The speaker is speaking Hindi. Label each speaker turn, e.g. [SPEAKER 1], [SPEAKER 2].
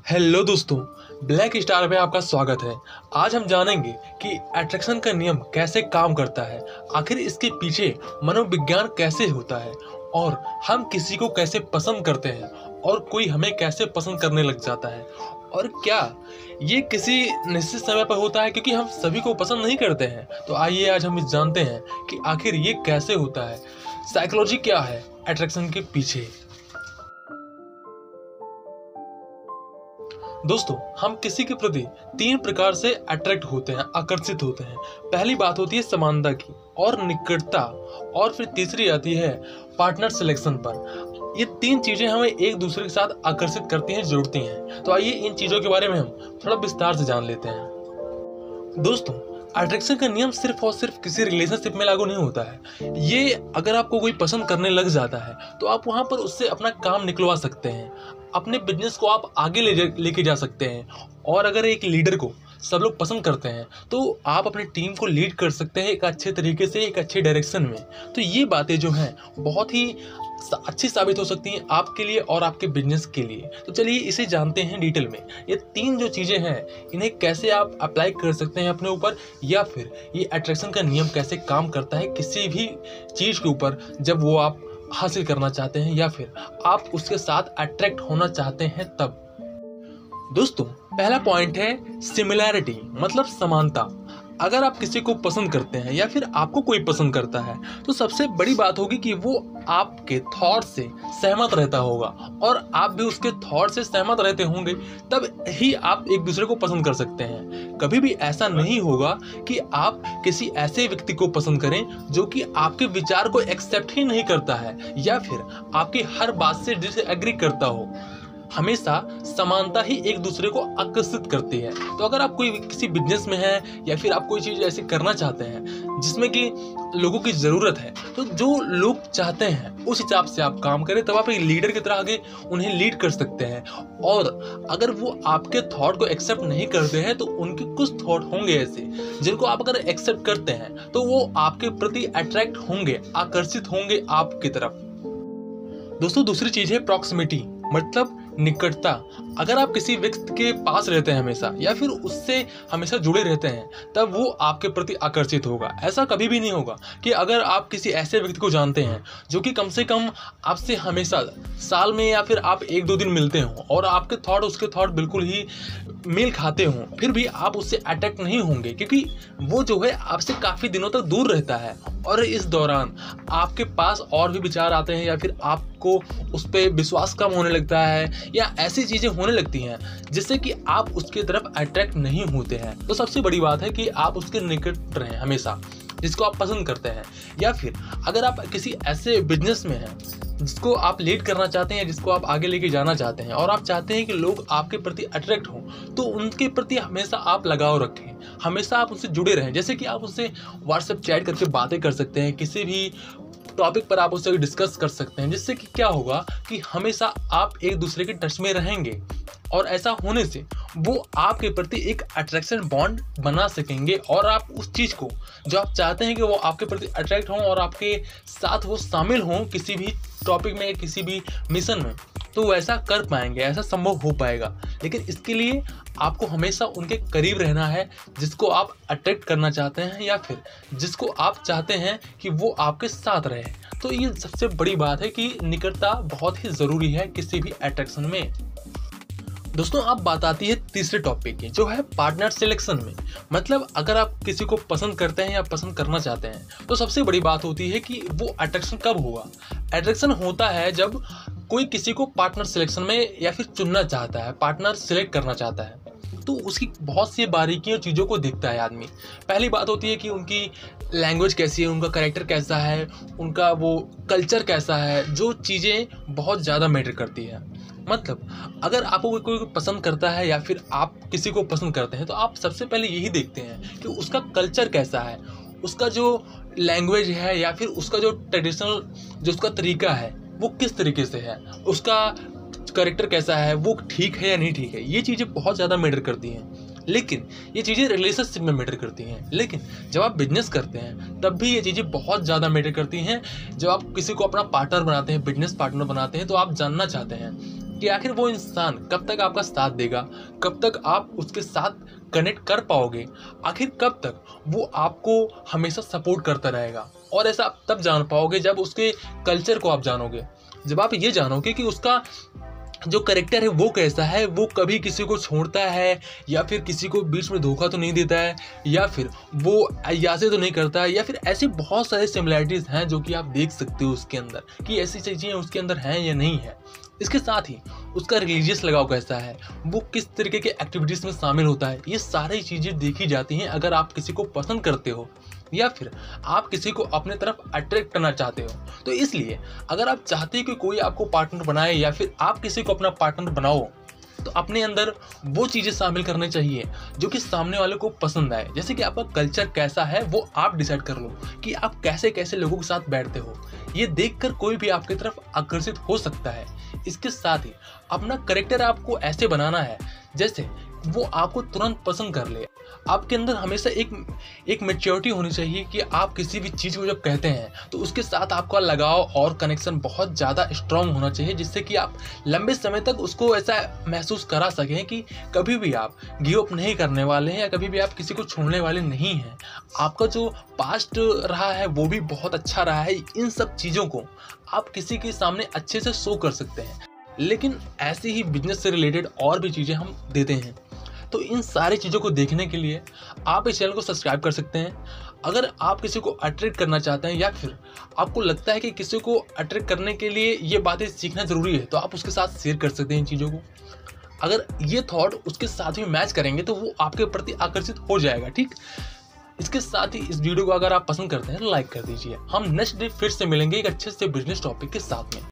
[SPEAKER 1] हेलो दोस्तों, ब्लैक स्टार पे आपका स्वागत है। आज हम जानेंगे कि अट्रैक्शन का नियम कैसे काम करता है, आखिर इसके पीछे मनोविज्ञान कैसे होता है और हम किसी को कैसे पसंद करते हैं और कोई हमें कैसे पसंद करने लग जाता है, और क्या ये किसी निश्चित समय पर होता है क्योंकि हम सभी को पसंद नहीं करते हैं। तो आइए आज हम जानते हैं कि आखिर ये कैसे होता है, साइकोलॉजी क्या है अट्रैक्शन के पीछे। दोस्तों, हम किसी के प्रति 3 प्रकार से अट्रैक्ट होते हैं, आकर्षित होते हैं। पहली बात होती है समानता की और निकटता, और फिर तीसरी आती है पार्टनर सिलेक्शन पर। ये 3 चीजें हमें एक दूसरे के साथ आकर्षित करती हैं, जोड़ती हैं। तो आइए इन चीजों के बारे में हम थोड़ा विस्तार से जान लेते हैं। दोस्तों, अट्रैक्शन का नियम सिर्फ और सिर्फ किसी रिलेशनशिप में लागू नहीं होता है। ये अगर आपको कोई पसंद करने लग जाता है तो आप वहां पर उससे अपना काम निकलवा सकते हैं, अपने बिजनेस को आप आगे लेके जा सकते हैं। और अगर एक लीडर को सब लोग पसंद करते हैं तो आप अपनी टीम को लीड कर सकते हैं एक अच्छे तरीके से, एक अच्छे डायरेक्शन में। तो ये बातें जो हैं बहुत ही अच्छी साबित हो सकती हैं आपके लिए और आपके बिजनेस के लिए। तो चलिए इसे जानते हैं डिटेल में। ये 3 जो चीज़ें हैं इन्हें कैसे आप अप्लाई कर सकते हैं अपने ऊपर, या फिर ये अट्रैक्शन का नियम कैसे काम करता है किसी भी चीज़ के ऊपर जब वो आप हासिल करना चाहते हैं या फिर आप उसके साथ अट्रैक्ट होना चाहते हैं तब। दोस्तों, पहला पॉइंट है सिमिलैरिटी, मतलब समानता। अगर आप किसी को पसंद करते हैं या फिर आपको कोई पसंद करता है तो सबसे बड़ी बात होगी कि वो आपके थॉट से सहमत रहता होगा और आप भी उसके थॉट से सहमत रहते होंगे, तब ही आप एक दूसरे को पसंद कर सकते हैं। कभी भी ऐसा नहीं होगा कि आप किसी ऐसे व्यक्ति को पसंद करें जो कि आपके विचार को एक्सेप्ट ही नहीं करता है या फिर आपकी हर बात से डिसएग्री करता हो। हमेशा समानता ही एक दूसरे को आकर्षित करती है। तो अगर आप कोई किसी बिजनेस में हैं या फिर आप कोई चीज़ ऐसी करना चाहते हैं जिसमें कि लोगों की ज़रूरत है, तो जो लोग चाहते हैं उस हिसाब से आप काम करें, तब आप एक लीडर की तरह आगे उन्हें लीड कर सकते हैं। और अगर वो आपके थॉट को एक्सेप्ट नहीं करते हैं तो उनके कुछ थॉट होंगे ऐसे जिनको आप अगर एक्सेप्ट करते हैं तो वो आपके प्रति अट्रैक्ट होंगे, आकर्षित होंगे आपकी तरफ। दोस्तों, दूसरी चीज़ है प्रॉक्सिमिटी, मतलब निकटता। अगर आप किसी व्यक्ति के पास रहते हैं हमेशा या फिर उससे हमेशा जुड़े रहते हैं तब वो आपके प्रति आकर्षित होगा। ऐसा कभी भी नहीं होगा कि अगर आप किसी ऐसे व्यक्ति को जानते हैं जो कि कम से कम आपसे हमेशा साल में या फिर आप 1-2 दिन मिलते हों और आपके थॉट उसके थॉट बिल्कुल ही मेल खाते हों, फिर भी आप उससे अट्रैक्ट नहीं होंगे क्योंकि वो जो है आपसे काफ़ी दिनों तक दूर रहता है और इस दौरान आपके पास और भी विचार आते हैं या फिर आपको उस पर विश्वास कम होने लगता है या ऐसी चीज़ें होने लगती हैं जिससे कि आप उसकी तरफ अट्रैक्ट नहीं होते हैं। तो सबसे बड़ी बात है कि आप उसके निकट रहें हमेशा जिसको आप पसंद करते हैं। या फिर अगर आप किसी ऐसे बिजनेस में हैं जिसको आप लीड करना चाहते हैं, जिसको आप आगे लेके जाना चाहते हैं और आप चाहते हैं कि लोग आपके प्रति अट्रैक्ट हों, तो उनके प्रति हमेशा आप लगाव रखें, हमेशा आप उनसे जुड़े रहें। जैसे कि आप उससे व्हाट्सएप चैट करके बातें कर सकते हैं, किसी भी टॉपिक पर आप उससे डिस्कस कर सकते हैं, जिससे कि क्या होगा कि हमेशा आप एक दूसरे के टच में रहेंगे और ऐसा होने से वो आपके प्रति एक अट्रैक्शन बॉन्ड बना सकेंगे और आप उस चीज़ को जो आप चाहते हैं कि वो आपके प्रति अट्रैक्ट हों और आपके साथ वो शामिल हों किसी भी टॉपिक में, किसी भी मिशन में, तो वैसा कर पाएंगे, ऐसा संभव हो पाएगा। लेकिन इसके लिए आपको हमेशा उनके करीब रहना है जिसको आप अट्रैक्ट करना चाहते हैं या फिर जिसको आप चाहते हैं कि वो आपके साथ रहे। तो ये सबसे बड़ी बात है कि निकटता बहुत ही ज़रूरी है किसी भी अट्रैक्शन में। दोस्तों, अब बात आती है तीसरे टॉपिक की, जो है पार्टनर सिलेक्शन में। मतलब अगर आप किसी को पसंद करते हैं या पसंद करना चाहते हैं तो सबसे बड़ी बात होती है कि वो अट्रैक्शन कब होगा। अट्रैक्शन होता है जब कोई किसी को पार्टनर सिलेक्शन में या फिर चुनना चाहता है, पार्टनर सिलेक्ट करना चाहता है, तो उसकी बहुत सी बारीकियों चीज़ों को देखता है आदमी। पहली बात होती है कि उनकी लैंग्वेज कैसी है, उनका कैरेक्टर कैसा है, उनका वो कल्चर कैसा है, जो चीज़ें बहुत ज़्यादा मैटर करती है। मतलब अगर आपको कोई पसंद करता है या फिर आप किसी को पसंद करते हैं तो आप सबसे पहले यही देखते हैं कि उसका कल्चर कैसा है, उसका जो लैंग्वेज है या फिर उसका जो ट्रेडिशनल जो उसका तरीका है वो किस तरीके से है, उसका कैरेक्टर कैसा है, वो ठीक है या नहीं ठीक है। ये चीज़ें बहुत ज़्यादा मैटर करती हैं। लेकिन ये चीज़ें रिलेशनशिप में मैटर करती हैं, लेकिन जब आप बिजनेस करते हैं तब भी ये चीज़ें बहुत ज़्यादा मैटर करती हैं। जब आप किसी को अपना पार्टनर बनाते हैं, बिजनेस पार्टनर बनाते हैं, तो आप जानना चाहते हैं कि आखिर वो इंसान कब तक आपका साथ देगा, कब तक आप उसके साथ कनेक्ट कर पाओगे, आखिर कब तक वो आपको हमेशा सपोर्ट करता रहेगा। और ऐसा आप तब जान पाओगे जब उसके कल्चर को आप जानोगे, जब आप ये जानोगे कि उसका जो करेक्टर है वो कैसा है, वो कभी किसी को छोड़ता है या फिर किसी को बीच में धोखा तो नहीं देता है, या फिर वो अय्यासे तो नहीं करता है, या फिर ऐसी बहुत सारे सिमिलैरिटीज़ हैं जो कि आप देख सकते हो उसके अंदर कि ऐसी चीज़ें उसके अंदर हैं या नहीं है। इसके साथ ही उसका रिलीजियस लगाव कैसा है, वो किस तरीके के एक्टिविटीज़ में शामिल होता है, ये सारी चीज़ें देखी जाती हैं अगर आप किसी को पसंद करते हो या फिर आप किसी को अपने तरफ अट्रैक्ट करना चाहते हो। तो इसलिए अगर आप चाहते हो कि कोई आपको पार्टनर बनाए या फिर आप किसी को अपना पार्टनर बनाओ, तो अपने अंदर वो चीज़ें शामिल करनी चाहिए जो कि सामने वाले को पसंद आए। जैसे कि आपका कल्चर कैसा है वो आप डिसाइड कर लो कि आप कैसे कैसे लोगों के साथ बैठते हो, ये देखकर कोई भी आपकी तरफ आकर्षित हो सकता है। इसके साथ ही अपना करेक्टर आपको ऐसे बनाना है जैसे वो आपको तुरंत पसंद कर ले। आपके अंदर हमेशा एक मैच्योरिटी होनी चाहिए कि आप किसी भी चीज़ को जब कहते हैं तो उसके साथ आपका लगाव और कनेक्शन बहुत ज़्यादा स्ट्रांग होना चाहिए, जिससे कि आप लंबे समय तक उसको ऐसा महसूस करा सकें कि कभी भी आप गिव अप नहीं करने वाले हैं या कभी भी आप किसी को छोड़ने वाले नहीं हैं। आपका जो पास्ट रहा है वो भी बहुत अच्छा रहा है। इन सब चीज़ों को आप किसी के सामने अच्छे से शो कर सकते हैं। लेकिन ऐसी ही बिजनेस से रिलेटेड और भी चीज़ें हम देते हैं। तो इन सारी चीज़ों को देखने के लिए आप इस चैनल को सब्सक्राइब कर सकते हैं। अगर आप किसी को अट्रैक्ट करना चाहते हैं या फिर आपको लगता है कि किसी को अट्रैक्ट करने के लिए ये बातें सीखना ज़रूरी है, तो आप उसके साथ शेयर कर सकते हैं इन चीज़ों को। अगर ये थॉट उसके साथ भी मैच करेंगे तो वो आपके प्रति आकर्षित हो जाएगा। ठीक, इसके साथ ही इस वीडियो को अगर आप पसंद करते हैं तो लाइक कर दीजिए। हम नेक्स्ट डे फिर से मिलेंगे एक अच्छे से बिजनेस टॉपिक के साथ में।